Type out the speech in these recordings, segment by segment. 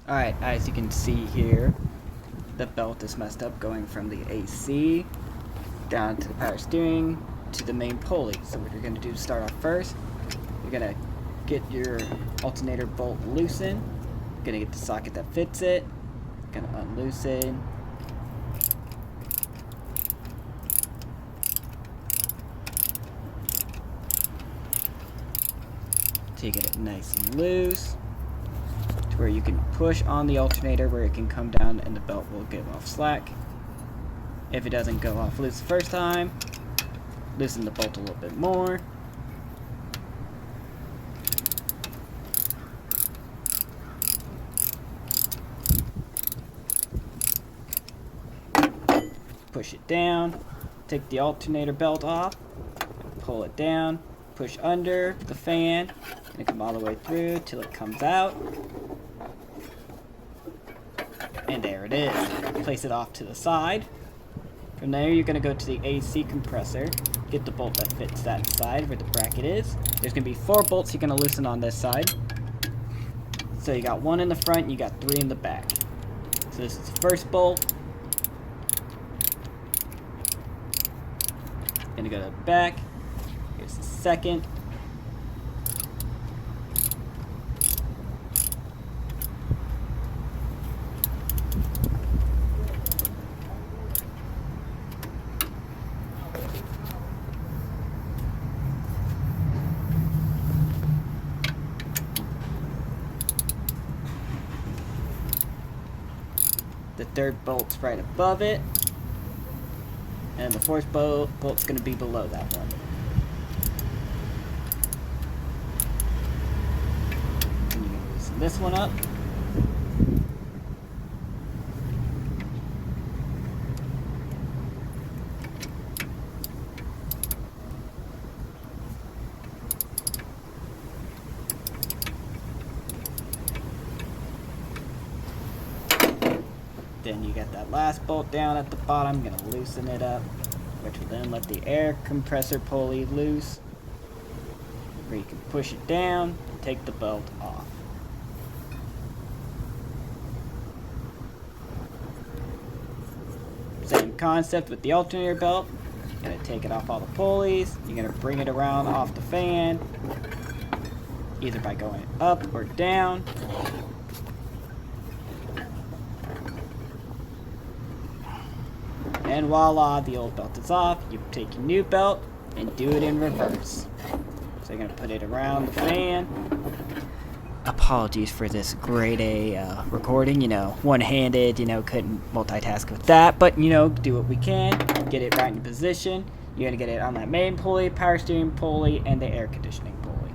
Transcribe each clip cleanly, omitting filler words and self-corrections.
Alright, as you can see here, the belt is messed up going from the AC down to the power steering to the main pulley. So what you're going to do to start off first, you're going to get your alternator bolt loosened. You're going to get the socket that fits it. Going to unloosen. So you get it nice and loose, to where you can push on the alternator where it can come down and the belt will give off slack. If it doesn't go off loose the first time, loosen the bolt a little bit more. Push it down, take the alternator belt off, pull it down, push under the fan, and come all the way through till it comes out. And there it is. Place it off to the side. From there, you're going to go to the AC compressor, get the bolt that fits that side where the bracket is. There's going to be 4 bolts you're going to loosen on this side. So you got 1 in the front, and you got 3 in the back. So this is the first bolt. Going to go to the back. Here's the second. The third bolt's right above it, and the fourth bolt's going to be below that one. And you're going to loosen this one up. Then you get that last bolt down at the bottom, going to loosen it up, which will then let the air compressor pulley loose, where you can push it down and take the belt off. Same concept with the alternator belt. You're going to take it off all the pulleys, you're going to bring it around off the fan, either by going up or down. And voila, the old belt is off. You take your new belt and do it in reverse. So you're going to put it around the fan. Apologies for this grade A recording, one-handed, couldn't multitask with that. But, do what we can, get it right in position. You're going to get it on that main pulley, power steering pulley, and the air conditioning pulley.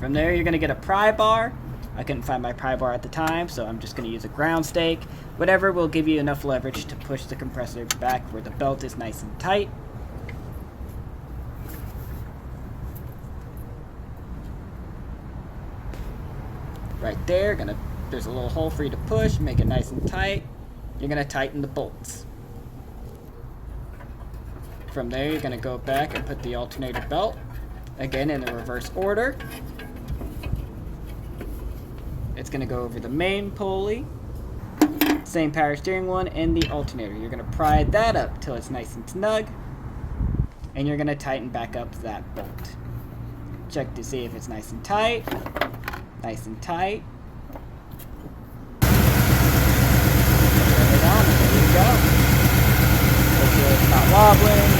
From there, you're going to get a pry bar. I couldn't find my pry bar at the time, so I'm just going to use a ground stake. Whatever will give you enough leverage to push the compressor back where the belt is nice and tight. Right there, there's a little hole for you to push, make it nice and tight. You're going to tighten the bolts. From there, you're going to go back and put the alternator belt, again in the reverse order. It's going to go over the main pulley, same power steering one, and the alternator. You're going to pry that up till it's nice and snug, and you're going to tighten back up that bolt. Check to see if it's nice and tight. Nice and tight. Turn it on, and there you go. Make sure it's not wobbling.